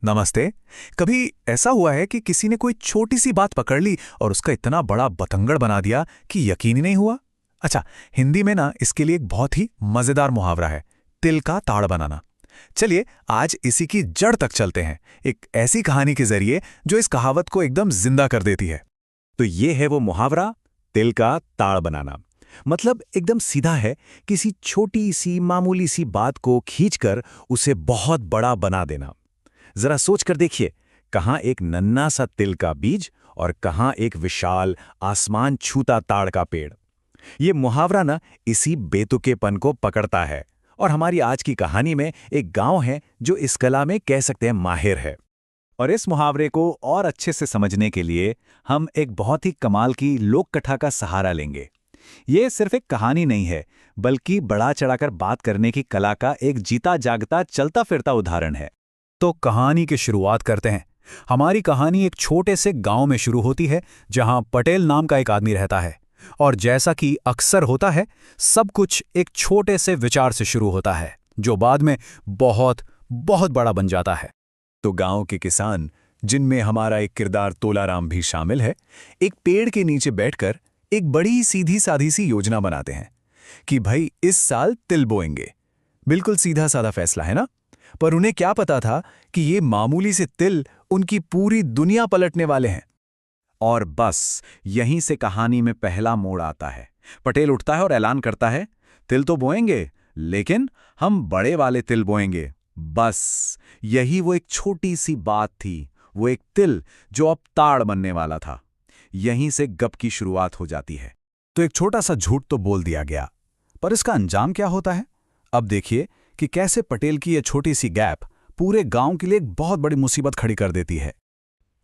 नमस्ते। कभी ऐसा हुआ है कि किसी ने कोई छोटी सी बात पकड़ ली और उसका इतना बड़ा बतंगड़ बना दिया कि यकीन ही नहीं हुआ। अच्छा, हिंदी में ना इसके लिए एक बहुत ही मजेदार मुहावरा है, तिल का ताड़ बनाना। चलिए आज इसी की जड़ तक चलते हैं, एक ऐसी कहानी के जरिए जो इस कहावत को एकदम जिंदा कर देती है। तो ये है वो मुहावरा, तिल का ताड़ बनाना। मतलब एकदम सीधा है, किसी छोटी सी मामूली सी बात को खींचकर उसे बहुत बड़ा बना देना। जरा सोच कर देखिए, कहाँ एक नन्हा सा तिल का बीज और कहाँ एक विशाल आसमान छूता ताड़ का पेड़। ये मुहावरा ना इसी बेतुकेपन को पकड़ता है। और हमारी आज की कहानी में एक गांव है जो इस कला में कह सकते हैं माहिर है। और इस मुहावरे को और अच्छे से समझने के लिए हम एक बहुत ही कमाल की लोक कथा का सहारा लेंगे। ये सिर्फ एक कहानी नहीं है, बल्कि बढ़ा चढ़ाकर बात करने की कला का एक जीता जागता चलता फिरता उदाहरण है। तो कहानी की शुरुआत करते हैं। हमारी कहानी एक छोटे से गांव में शुरू होती है जहां पटेल नाम का एक आदमी रहता है। और जैसा कि अक्सर होता है, सब कुछ एक छोटे से विचार से शुरू होता है जो बाद में बहुत बहुत बड़ा बन जाता है। तो गांव के किसान, जिनमें हमारा एक किरदार तोलाराम भी शामिल है, एक पेड़ के नीचे बैठकर एक बड़ी सीधी साधी सी योजना बनाते हैं कि भाई इस साल तिल बोएंगे। बिल्कुल सीधा साधा फैसला है ना। पर उन्हें क्या पता था कि ये मामूली से तिल उनकी पूरी दुनिया पलटने वाले हैं। और बस यहीं से कहानी में पहला मोड़ आता है। पटेल उठता है और ऐलान करता है, तिल तो बोएंगे, लेकिन हम बड़े वाले तिल बोएंगे। बस यही वो एक छोटी सी बात थी, वो एक तिल जो अब ताड़ बनने वाला था। यहीं से गप की शुरुआत हो जाती है। तो एक छोटा सा झूठ तो बोल दिया गया, पर इसका अंजाम क्या होता है? अब देखिए कि कैसे पटेल की यह छोटी सी गैप पूरे गांव के लिए एक बहुत बड़ी मुसीबत खड़ी कर देती है।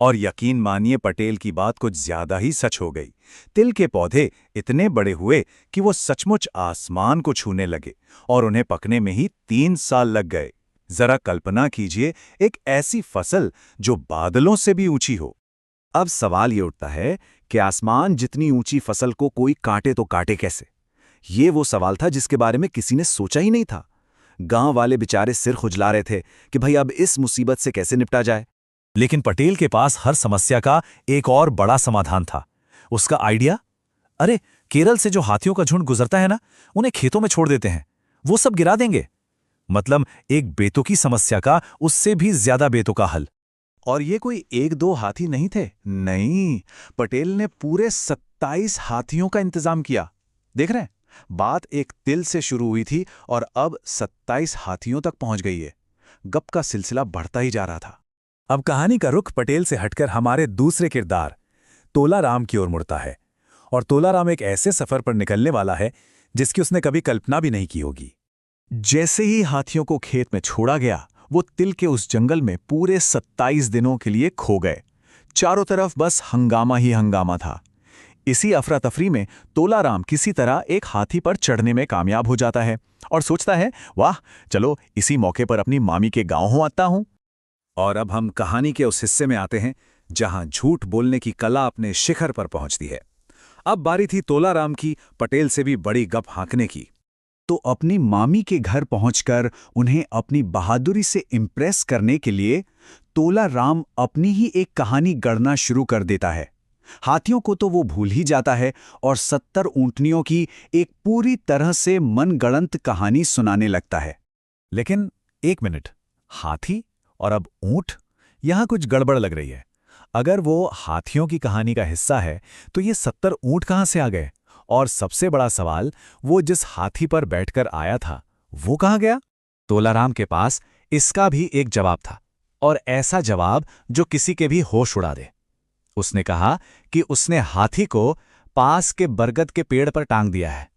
और यकीन मानिए, पटेल की बात कुछ ज्यादा ही सच हो गई। तिल के पौधे इतने बड़े हुए कि वो सचमुच आसमान को छूने लगे और उन्हें पकने में ही 3 साल लग गए। जरा कल्पना कीजिए, एक ऐसी फसल जो बादलों से भी ऊंची हो। अब सवाल ये उठता है कि आसमान जितनी ऊंची फसल को कोई काटे तो काटे कैसे? ये वो सवाल था जिसके बारे में किसी ने सोचा ही नहीं था। गांव वाले बेचारे सिर खुजला रहे थे कि भाई अब इस मुसीबत से कैसे निपटा जाए। लेकिन पटेल के पास हर समस्या का एक और बड़ा समाधान था। उसका आइडिया, अरे केरल से जो हाथियों का झुंड गुजरता है ना, उन्हें खेतों में छोड़ देते हैं, वो सब गिरा देंगे। मतलब एक बेतुकी समस्या का उससे भी ज्यादा बेतुका हल। और ये कोई 1-2 हाथी नहीं थे, नहीं, पटेल ने पूरे 27 हाथियों का इंतजाम किया। देख रहे हैं, बात एक तिल से शुरू हुई थी और अब 27 हाथियों तक पहुंच गई है। गप का सिलसिला बढ़ता ही जा रहा था। अब कहानी का रुख पटेल से हटकर हमारे दूसरे किरदार तोलाराम की ओर मुड़ता है। और तोलाराम एक ऐसे सफर पर निकलने वाला है जिसकी उसने कभी कल्पना भी नहीं की होगी। जैसे ही हाथियों को खेत में छोड़ा गया, वो तिल के उस जंगल में पूरे 27 दिनों के लिए खो गए। चारों तरफ बस हंगामा ही हंगामा था। इसी अफरा तफरी में तोलाराम किसी तरह एक हाथी पर चढ़ने में कामयाब हो जाता है और सोचता है, वाह, चलो इसी मौके पर अपनी मामी के गांव हो आता हूं। और अब हम कहानी के उस हिस्से में आते हैं जहां झूठ बोलने की कला अपने शिखर पर पहुंचती है। अब बारी थी तोलाराम की पटेल से भी बड़ी गप हाँकने की। तो अपनी मामी के घर पहुंचकर उन्हें अपनी बहादुरी से इम्प्रेस करने के लिए तोलाराम अपनी ही एक कहानी गढ़ना शुरू कर देता है। हाथियों को तो वो भूल ही जाता है और 70 ऊंटनियों की एक पूरी तरह से मनगढ़ंत कहानी सुनाने लगता है। लेकिन एक मिनट, हाथी और अब ऊंट, यहां कुछ गड़बड़ लग रही है। अगर वो हाथियों की कहानी का हिस्सा है तो ये 70 ऊंट कहां से आ गए? और सबसे बड़ा सवाल, वो जिस हाथी पर बैठकर आया था वो कहां गया? तोलाराम के पास इसका भी एक जवाब था, और ऐसा जवाब जो किसी के भी होश उड़ा दे। उसने कहा कि उसने हाथी को पास के बरगद के पेड़ पर टांग दिया है।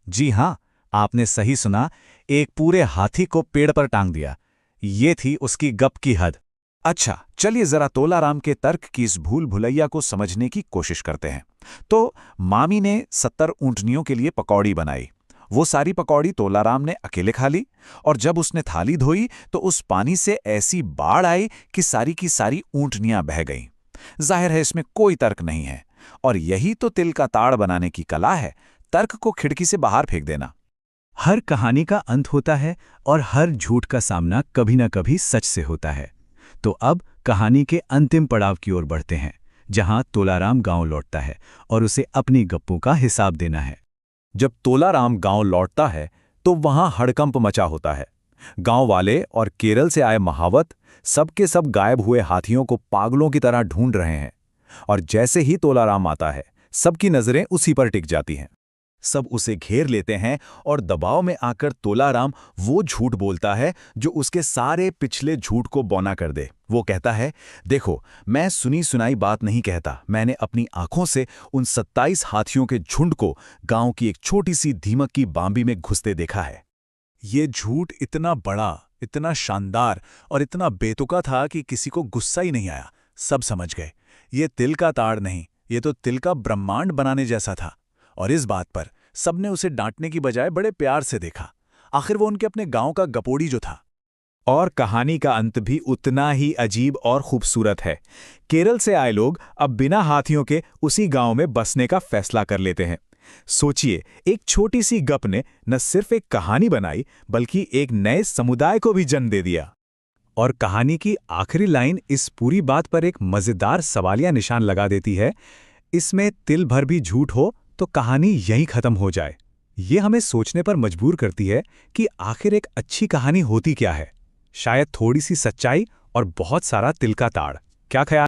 जी हां, आपने सही सुना, एक पूरे हाथी को पेड़ पर टांग दिया। ये थी उसकी गप की हद। अच्छा, चलिए जरा तोलाराम के तर्क की इस भूल भुलैया को समझने की कोशिश करते हैं। तो मामी ने 70 ऊंटनियों के लिए पकौड़ी बनाई। वो सारी पकौड़ी तोलाराम ने अकेले खा ली, और जब उसने थाली धोई तो उस पानी से ऐसी बाढ़ आई कि सारी की सारी ऊंटनियां बह गईं। जाहिर है इसमें कोई तर्क नहीं है, और यही तो तिल का ताड़ बनाने की कला है, तर्क को खिड़की से बाहर फेंक देना। हर कहानी का अंत होता है और हर झूठ का सामना कभी ना कभी सच से होता है। तो अब कहानी के अंतिम पड़ाव की ओर बढ़ते हैं, जहां तोलाराम गांव लौटता है और उसे अपनी गप्पों का हिसाब देना है। जब तोलाराम गांव लौटता है तो वहां हड़कंप मचा होता है। गांव वाले और केरल से आए महावत सबके सब गायब हुए हाथियों को पागलों की तरह ढूंढ रहे हैं। और जैसे ही तोलाराम आता है, सबकी नजरें उसी पर टिक जाती हैं। सब उसे घेर लेते हैं और दबाव में आकर तोलाराम वो झूठ बोलता है जो उसके सारे पिछले झूठ को बौना कर दे। वो कहता है, देखो, मैं सुनी सुनाई बात नहीं कहता, मैंने अपनी आंखों से उन 27 हाथियों के झुंड को गांव की एक छोटी सी दीमक की बांबी में घुसते देखा है। ये झूठ इतना बड़ा, इतना शानदार और इतना बेतुका था कि किसी को गुस्सा ही नहीं आया। सब समझ गए, ये तिल का ताड़ नहीं, ये तो तिल का ब्रह्मांड बनाने जैसा था। और इस बात पर सबने उसे डांटने की बजाय बड़े प्यार से देखा। आखिर वो उनके अपने गांव का गपोड़ी जो था। और कहानी का अंत भी उतना ही अजीब और खूबसूरत है। केरल से आए लोग अब बिना हाथियों के उसी गांव में बसने का फैसला कर लेते हैं। सोचिए, एक छोटी सी गप ने न सिर्फ एक कहानी बनाई, बल्कि एक नए समुदाय को भी जन्म दे दिया। और कहानी की आखिरी लाइन इस पूरी बात पर एक मजेदार सवालिया निशान लगा देती है, इसमें तिल भर भी झूठ हो तो कहानी यहीं खत्म हो जाए। ये हमें सोचने पर मजबूर करती है कि आखिर एक अच्छी कहानी होती क्या है। शायद थोड़ी सी सच्चाई और बहुत सारा तिल का ताड़। क्या ख्याल?